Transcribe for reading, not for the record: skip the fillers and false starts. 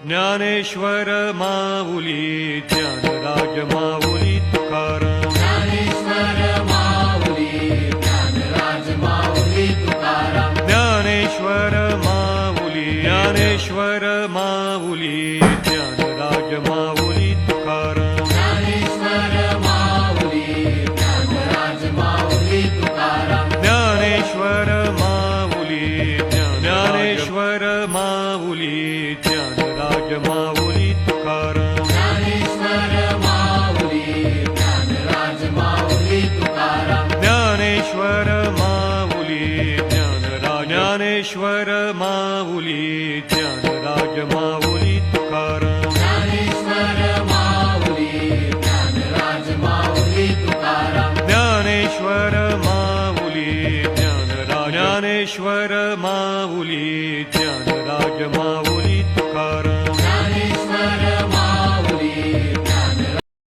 Dnyaneshwar Mauli Dnyanraj Mauli Tukaram Dnyaneshwar Mauli Dnyanraj Mauli Tukaram Dnyaneshwar Mauli Dnyaneshwar Mauli Dnyanraj Mauli Tukaram Dnyaneshwar Mauli Dnyanraj Mauli Tukaram Dnyaneshwar Mauli Dnyaneshwar Mauli Dnyanraj Mauli Tukaram Dnyaneshwar Mauli Dnyanraj Mauli Tukaram Dnyaneshwar Mauli Dnyanraj Dnyaneshwar Mauli Dnyanraj Mauli